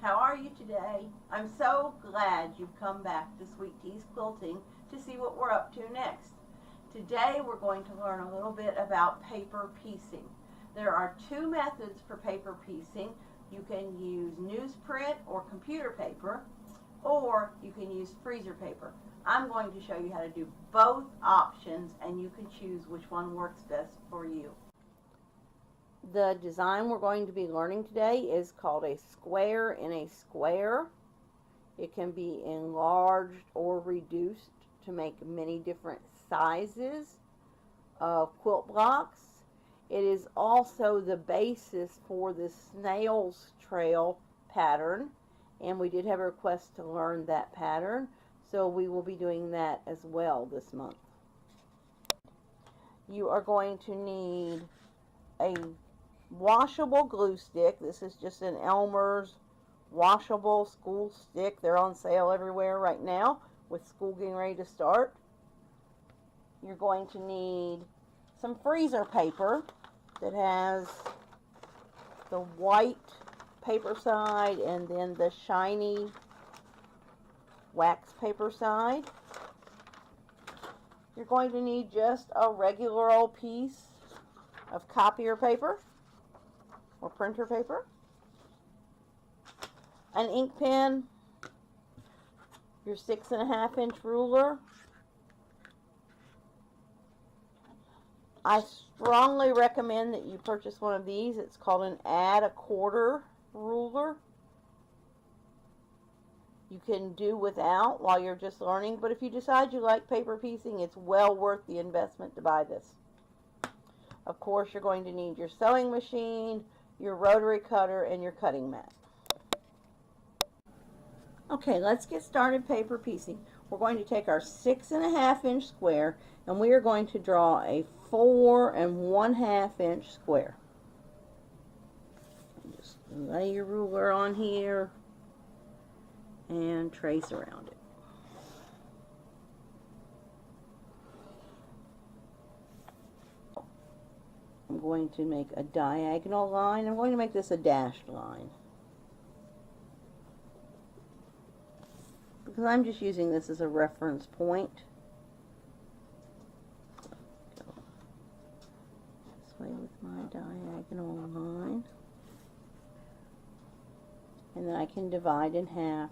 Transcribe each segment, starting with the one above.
how are you today? I'm so glad you've come back to Sweet Tea's Quilting to see what we're up to next. Today we're going to learn a little bit about paper piecing. There are two methods for paper piecing. You can use newsprint or computer paper, or you can use freezer paper. I'm going to show you how to do both options, and you can choose which one works best for you. The design we're going to be learning today is called a square in a square. It can be enlarged or reduced to make many different sizes of quilt blocks. It is also the basis for the snail's trail pattern, and we did have a request to learn that pattern, so we will be doing that as well this month. You are going to need a washable glue stick. This is just an Elmer's washable school stick. They're on sale everywhere right now with school getting ready to start. You're going to need some freezer paper that has the white paper side and then the shiny wax paper side. You're going to need just a regular old piece of copier paper or printer paper, an ink pen, your 6.5-inch ruler. I strongly recommend that you purchase one of these. It's called an add a quarter ruler. You can do without while you're just learning, but if you decide you like paper piecing, it's well worth the investment to buy this. Of course, you're going to need your sewing machine, your rotary cutter, and your cutting mat. Okay, let's get started paper piecing. We're going to take our 6.5-inch square, and we are going to draw a 4.5-inch square. Just lay your ruler on here and trace around it. I'm going to make a diagonal line. I'm going to make this a dashed line, because I'm just using this as a reference point. Go this way with my diagonal line, and then I can divide in half.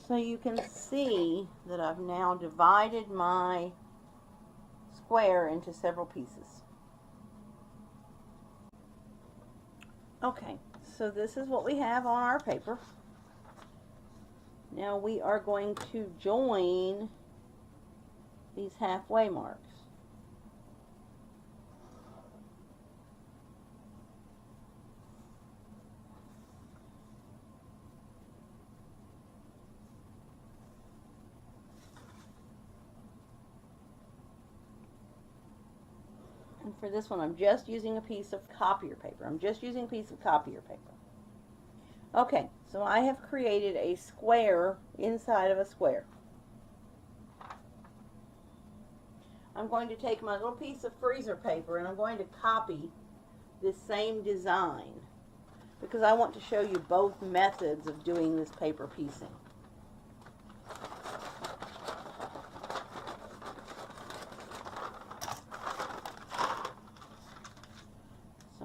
So you can see that I've now divided my square into several pieces. Okay, so this is what we have on our paper. Now we are going to join these halfway marks. And for this one, I'm just using a piece of copier paper. Okay, so I have created a square inside of a square. I'm going to take my little piece of freezer paper and I'm going to copy this same design, because I want to show you both methods of doing this paper piecing.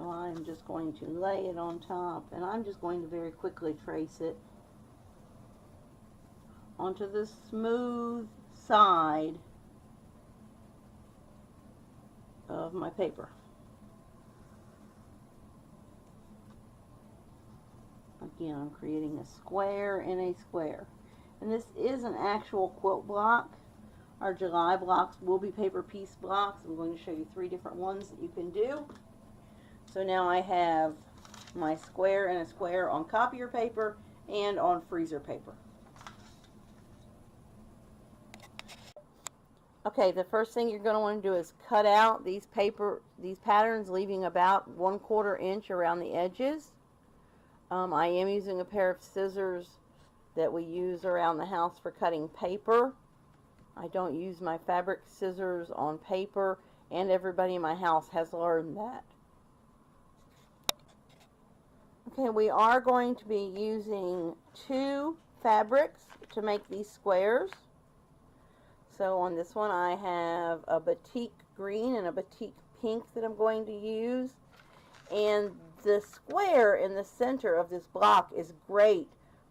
I'm just going to lay it on top, and I'm just going to very quickly trace it onto the smooth side of my paper. Again, I'm creating a square in a square. And this is an actual quilt block. Our July blocks will be paper piece blocks. I'm going to show you 3 different ones that you can do. So now I have my square and a square on copier paper and on freezer paper. Okay, the first thing you're going to want to do is cut out these patterns, leaving about 1/4 inch around the edges. I am using a pair of scissors that we use around the house for cutting paper. I don't use my fabric scissors on paper, and everybody in my house has learned that. Okay, we are going to be using 2 fabrics to make these squares. So on this one I have a batik green and a batik pink that I'm going to use. And the square in the center of this block is great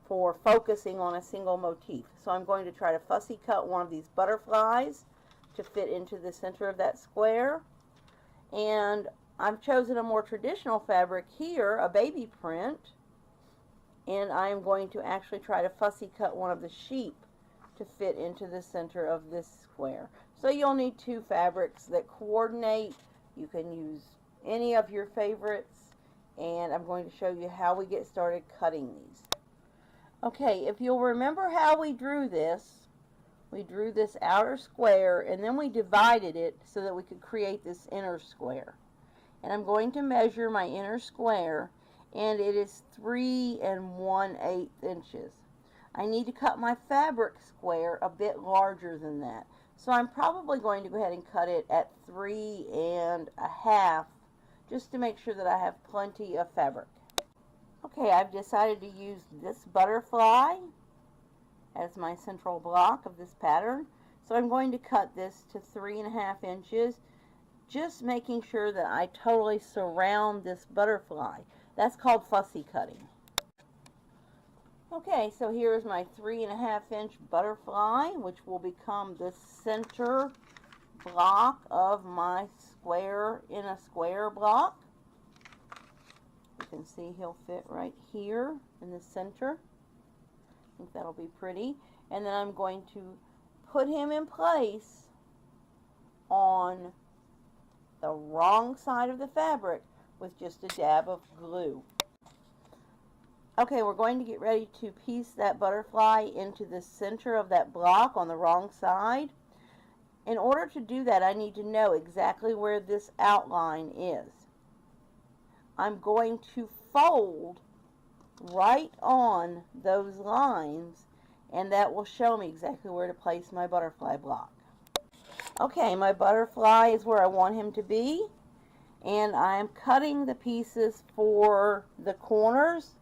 for focusing on a single motif. So I'm going to try to fussy cut one of these butterflies to fit into the center of that square. And I've chosen a more traditional fabric here, a baby print, and I'm going to actually try to fussy cut one of the sheep to fit into the center of this square. So you'll need 2 fabrics that coordinate. You can use any of your favorites, and I'm going to show you how we get started cutting these. Okay, if you'll remember how we drew this outer square, and then we divided it so that we could create this inner square. And I'm going to measure my inner square, and it is 3 1/8 inches. I need to cut my fabric square a bit larger than that. So I'm probably going to go ahead and cut it at 3 1/2, just to make sure that I have plenty of fabric. Okay, I've decided to use this butterfly as my central block of this pattern. So I'm going to cut this to 3 1/2 inches, just making sure that I totally surround this butterfly. That's called fussy cutting. Okay, so here's my 3 1/2 inch butterfly, which will become the center block of my square in a square block. You can see he'll fit right here in the center. I think that'll be pretty. And then I'm going to put him in place on the wrong side of the fabric with just a dab of glue. Okay, we're going to get ready to piece that butterfly into the center of that block on the wrong side. In order to do that, I need to know exactly where this outline is. I'm going to fold right on those lines, and that will show me exactly where to place my butterfly block. Okay, my butterfly is where I want him to be, and I'm cutting the pieces for the corners,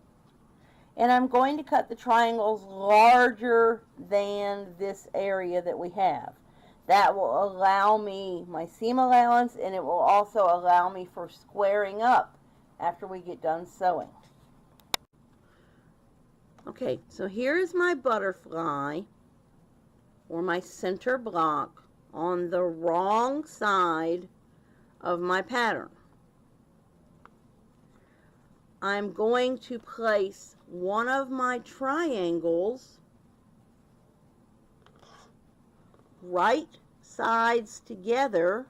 and I'm going to cut the triangles larger than this area that we have. That will allow me my seam allowance, and it will also allow me for squaring up after we get done sewing. Okay, so here is my butterfly, or my center block, on the wrong side of my pattern. I'm going to place one of my triangles right sides together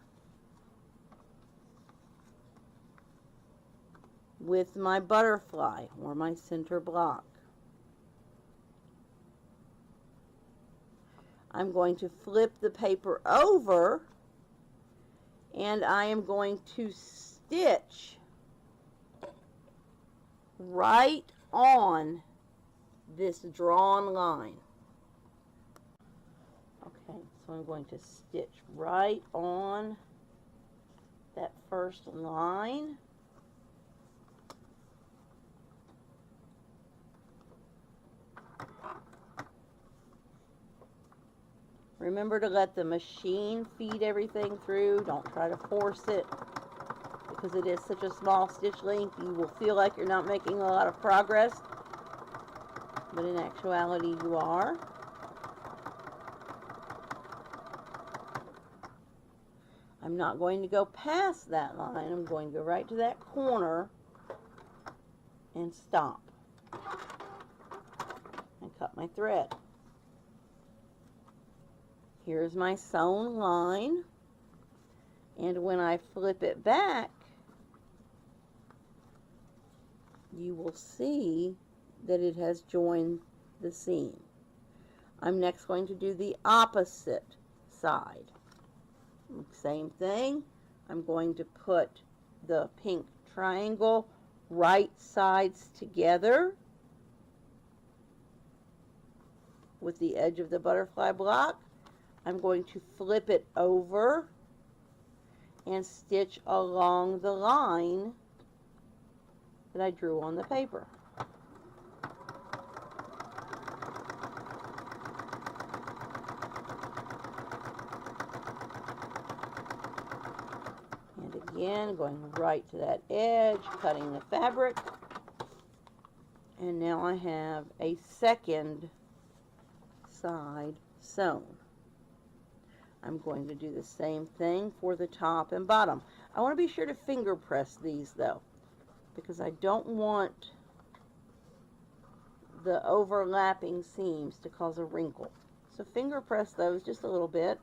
with my butterfly, or my center block. I'm going to flip the paper over, and I am going to stitch right on this drawn line. Okay, so I'm going to stitch right on that first line. Remember to let the machine feed everything through. Don't try to force it, because it is such a small stitch length. You will feel like you're not making a lot of progress, but in actuality you are. I'm not going to go past that line. I'm going to go right to that corner and stop and cut my thread. Here's my sewn line, and when I flip it back, you will see that it has joined the seam. I'm next going to do the opposite side. Same thing. I'm going to put the pink triangle right sides together with the edge of the butterfly block. I'm going to flip it over and stitch along the line that I drew on the paper. And again, going right to that edge, cutting the fabric. And now I have a second side sewn. I'm going to do the same thing for the top and bottom. I want to be sure to finger press these though, because I don't want the overlapping seams to cause a wrinkle. So finger press those just a little bit.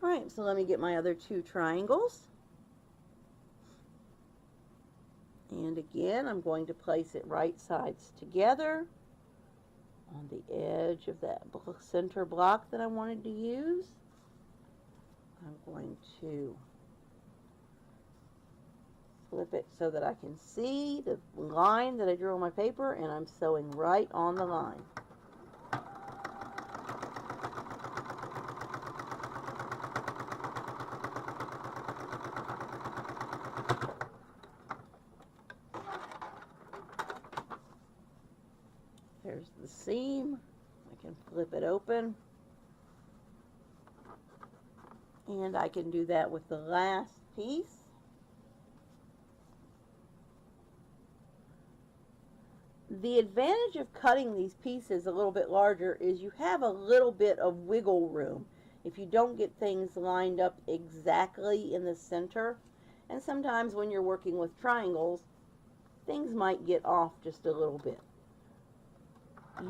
Alright, so let me get my other two triangles. And again, I'm going to place it right sides together on the edge of that center block that I wanted to use. I'm going to flip it so that I can see the line that I drew on my paper, and I'm sewing right on the line. There's the seam. I can flip it open. And I can do that with the last piece. The advantage of cutting these pieces a little bit larger is you have a little bit of wiggle room if you don't get things lined up exactly in the center. And sometimes when you're working with triangles, things might get off just a little bit.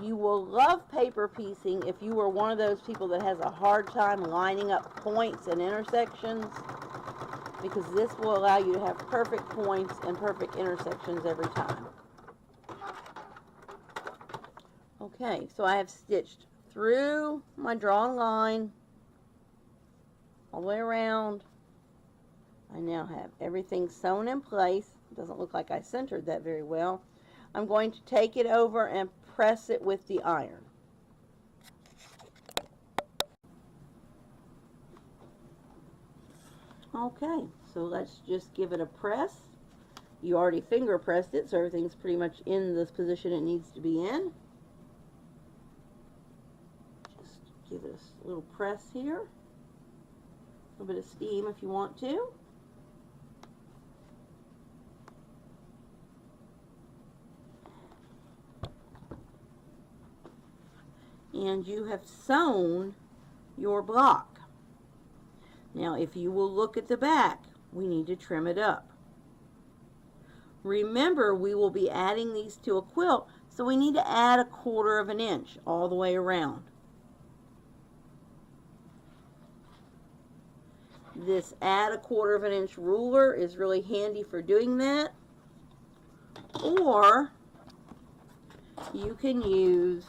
You will love paper piecing if you are one of those people that has a hard time lining up points and intersections, because this will allow you to have perfect points and perfect intersections every time. Okay, so I have stitched through my drawn line all the way around. I now have everything sewn in place. It doesn't look like I centered that very well. I'm going to take it over and press it with the iron. Okay, so let's just give it a press. You already finger pressed it, so everything's pretty much in this position it needs to be in. Just give it a little press here. A little bit of steam if you want to. And you have sewn your block. Now, if you will look at the back, we need to trim it up. Remember, we will be adding these to a quilt, so we need to add 1/4 inch all the way around. This add 1/4 inch ruler is really handy for doing that. Or you can use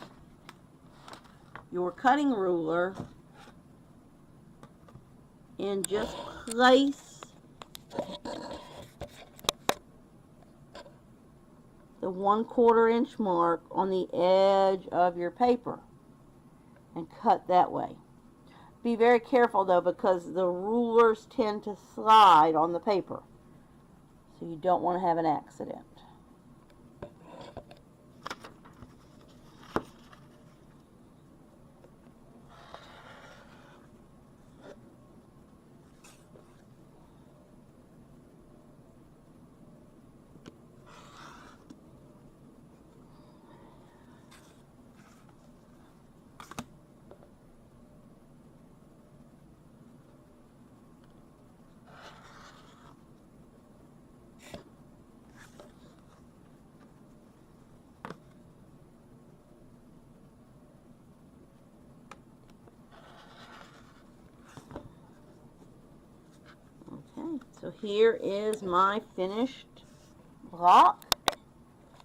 your cutting ruler and just place the 1/4 inch mark on the edge of your paper and cut that way. Be very careful though, because the rulers tend to slide on the paper, so you don't want to have an accident. So here is my finished block.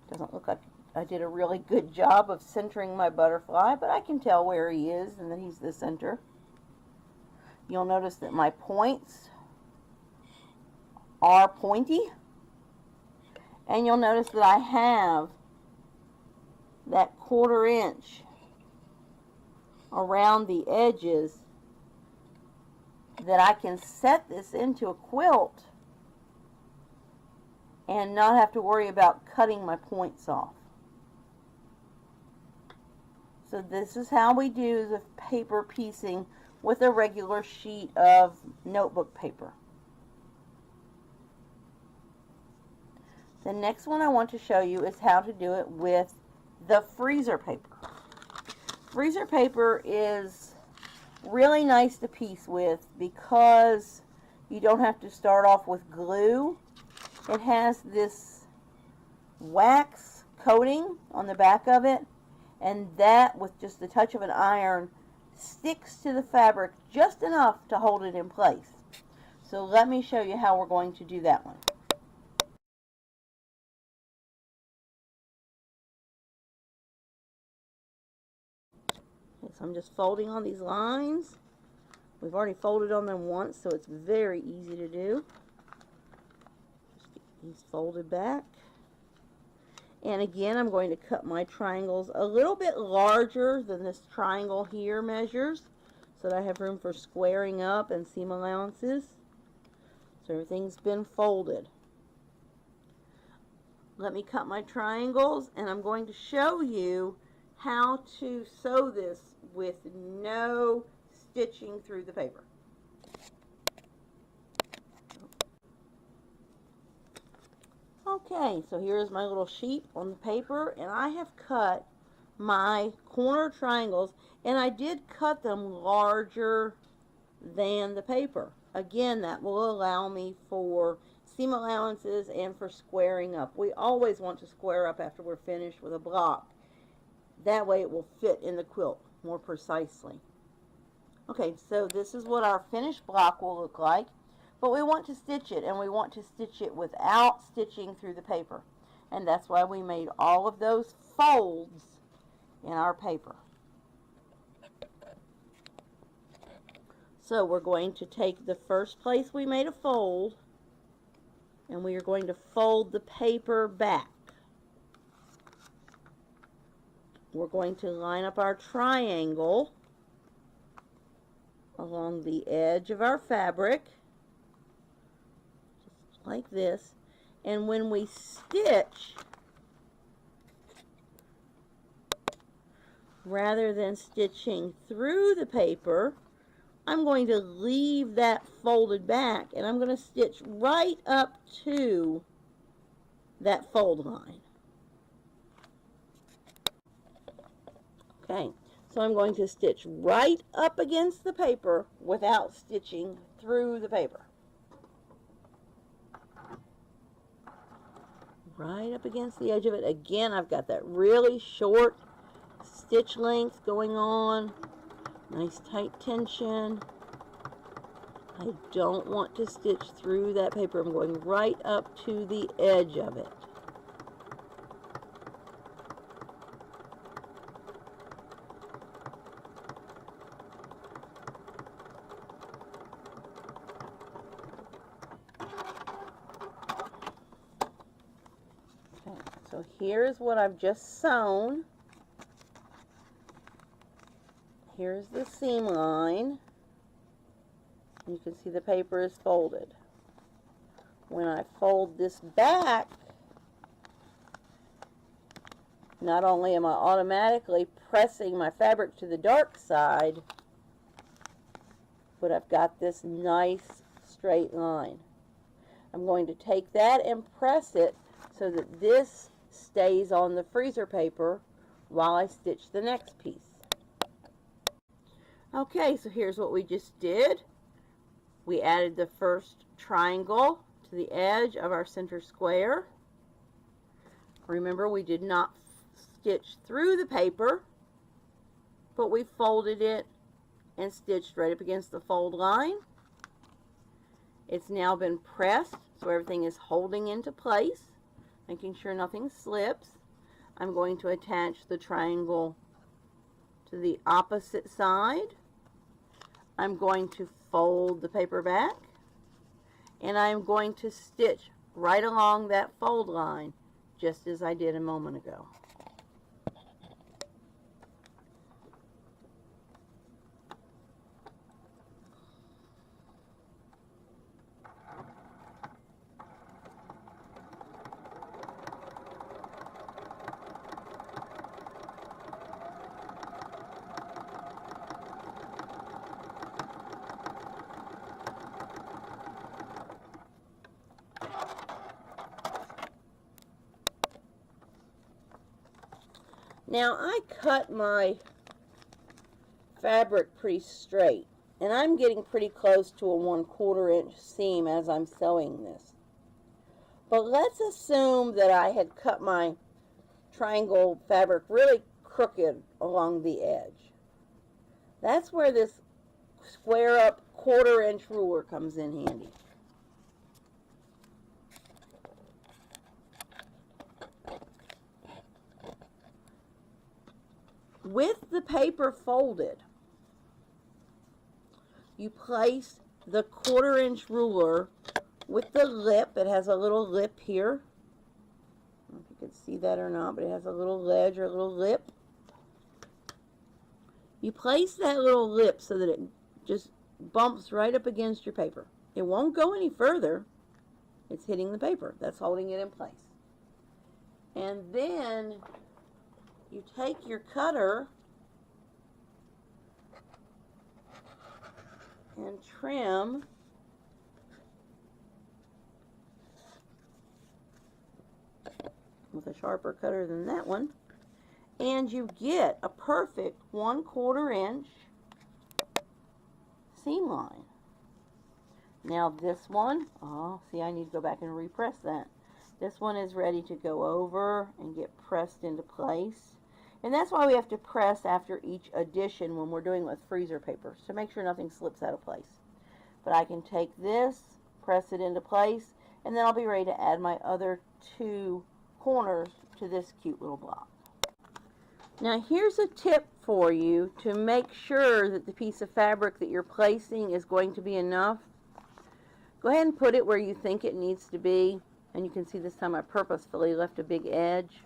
Doesn't look like I did a really good job of centering my butterfly, but I can tell where he is and that he's the center. You'll notice that my points are pointy. And you'll notice that I have that 1/4 inch around the edges that I can set this into a quilt and not have to worry about cutting my points off. So this is how we do the paper piecing with a regular sheet of notebook paper. The next one I want to show you is how to do it with the freezer paper. Freezer paper is really nice to piece with because you don't have to start off with glue. It has this wax coating on the back of it, and that, with just the touch of an iron, sticks to the fabric just enough to hold it in place. So let me show you how we're going to do that one. Okay, so I'm just folding on these lines. We've already folded on them once, so it's very easy to do. Just get these folded back. And again, I'm going to cut my triangles a little bit larger than this triangle here measures, so that I have room for squaring up and seam allowances. So everything's been folded. Let me cut my triangles, and I'm going to show you how to sew this with no stitching through the paper. Okay, so here's my little sheet on the paper, and I have cut my corner triangles, and I did cut them larger than the paper. Again, that will allow me for seam allowances and for squaring up. We always want to square up after we're finished with a block. That way it will fit in the quilt more precisely. Okay, so this is what our finished block will look like. But we want to stitch it, and we want to stitch it without stitching through the paper. And that's why we made all of those folds in our paper. So we're going to take the first place we made a fold, and we are going to fold the paper back. We're going to line up our triangle along the edge of our fabric, just like this. And when we stitch, rather than stitching through the paper, I'm going to leave that folded back, and I'm going to stitch right up to that fold line. Okay, so I'm going to stitch right up against the paper without stitching through the paper. Right up against the edge of it. Again, I've got that really short stitch length going on. Nice tight tension. I don't want to stitch through that paper. I'm going right up to the edge of it. Okay, so here's what I've just sewn. Here's the seam line. You can see the paper is folded. When I fold this back, not only am I automatically pressing my fabric to the dark side, but I've got this nice straight line. I'm going to take that and press it so that this stays on the freezer paper while I stitch the next piece. Okay, so here's what we just did. We added the first triangle to the edge of our center square. Remember, we did not stitch through the paper, but we folded it and stitched right up against the fold line. It's now been pressed, so everything is holding into place, making sure nothing slips. I'm going to attach the triangle to the opposite side. I'm going to fold the paper back, and I'm going to stitch right along that fold line, just as I did a moment ago. Now I cut my fabric pretty straight, and I'm getting pretty close to a 1/4 inch seam as I'm sewing this. But let's assume that I had cut my triangle fabric really crooked along the edge. That's where this square up 1/4 inch ruler comes in handy. With the paper folded, you place the 1/4 inch ruler with the lip. It has a little lip here. I don't know if you can see that or not, but it has a little ledge or a little lip. You place that little lip so that it just bumps right up against your paper. It won't go any further. It's hitting the paper. That's holding it in place. And then you take your cutter and trim with a sharper cutter than that one, and you get a perfect 1/4 inch seam line. Now this one, oh, see, I need to go back and repress that. This one is ready to go over and get pressed into place. And that's why we have to press after each addition when we're doing with freezer paper, to make sure nothing slips out of place. But I can take this, press it into place, and then I'll be ready to add my other 2 corners to this cute little block. Now here's a tip for you to make sure that the piece of fabric that you're placing is going to be enough. Go ahead and put it where you think it needs to be, and you can see this time I purposefully left a big edge.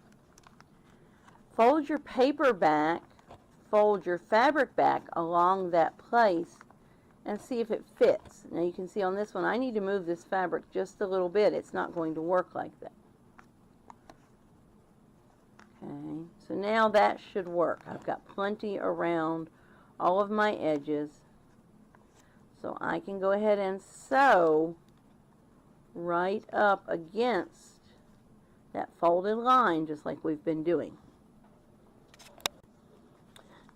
Fold your paper back, fold your fabric back along that place, and see if it fits. Now you can see on this one, I need to move this fabric just a little bit. It's not going to work like that. Okay, so now that should work. I've got plenty around all of my edges, so I can go ahead and sew right up against that folded line, just like we've been doing.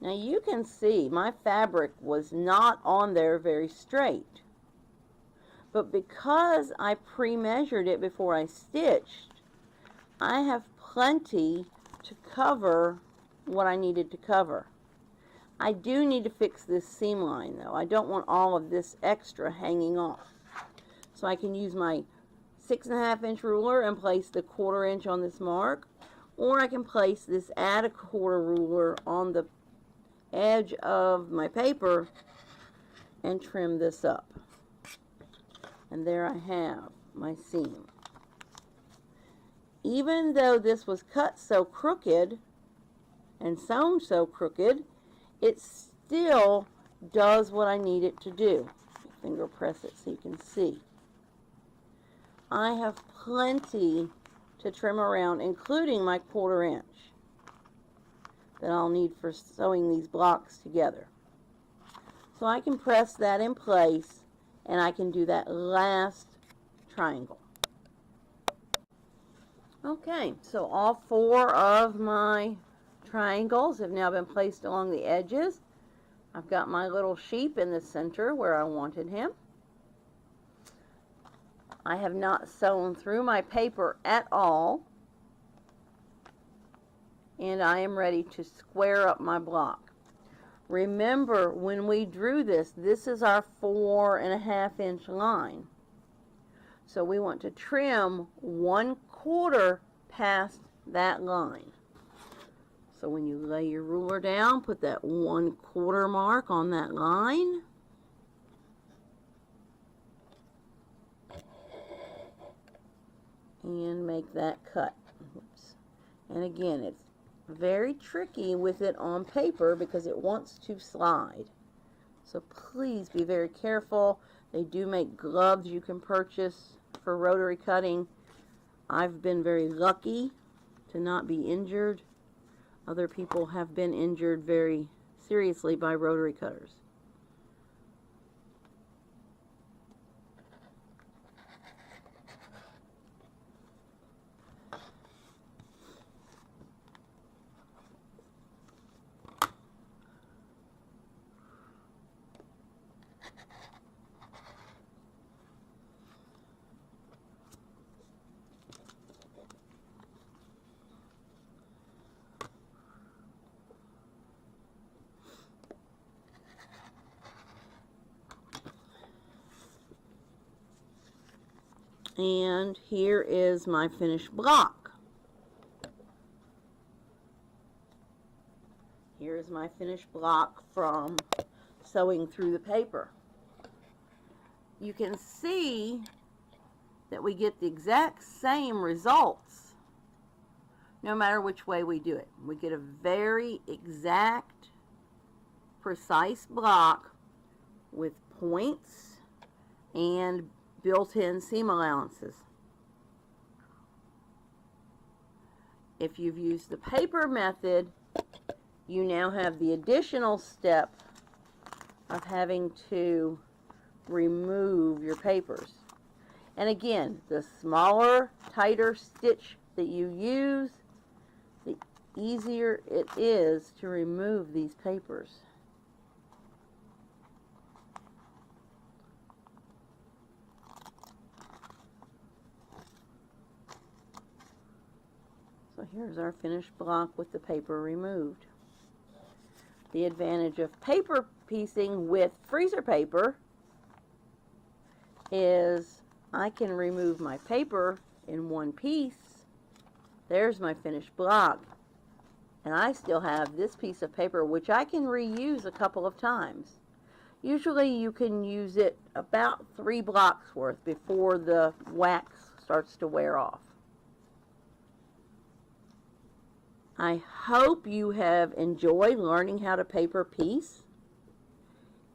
Now you can see my fabric was not on there very straight, but because I pre-measured it before I stitched, I have plenty to cover what I needed to cover. I do need to fix this seam line though. I don't want all of this extra hanging off. So I can use my 6.5 inch ruler and place the 1/4 inch on this mark, or I can place this add a 1/4 ruler on the edge of my paper and trim this up. And there I have my seam. Even though this was cut so crooked and sewn so crooked, it still does what I need it to do. Finger press it so you can see. I have plenty to trim around, including my 1/4 inch that I'll need for sewing these blocks together. So I can press that in place, and I can do that last triangle. Okay, so all 4 of my triangles have now been placed along the edges. I've got my little sheep in the center where I wanted him. I have not sewn through my paper at all, and I am ready to square up my block. Remember, when we drew this, this is our 4.5 inch line. So we want to trim 1/4 past that line. So when you lay your ruler down, put that 1/4 mark on that line. and make that cut. Oops. And again, it's very tricky with it on paper because it wants to slide. So please be very careful. They do make gloves you can purchase for rotary cutting. I've been very lucky to not be injured. Other people have been injured very seriously by rotary cutters. And here is my finished block. Here is my finished block from sewing through the paper. You can see that we get the exact same results no matter which way we do it. We get a very exact, precise block with points and built-in seam allowances. If you've used the paper method, you now have the additional step of having to remove your papers. And again, the smaller, tighter stitch that you use, the easier it is to remove these papers. So here's our finished block with the paper removed. The advantage of paper piecing with freezer paper is I can remove my paper in one piece. There's my finished block. And I still have this piece of paper which I can reuse a couple of times. Usually you can use it about 3 blocks worth before the wax starts to wear off. I hope you have enjoyed learning how to paper piece.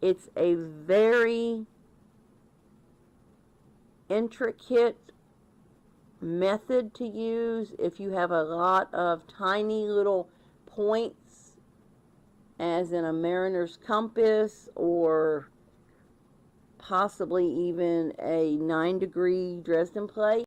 It's a very intricate method to use if you have a lot of tiny little points, as in a mariner's compass or possibly even a 9-degree Dresden plate.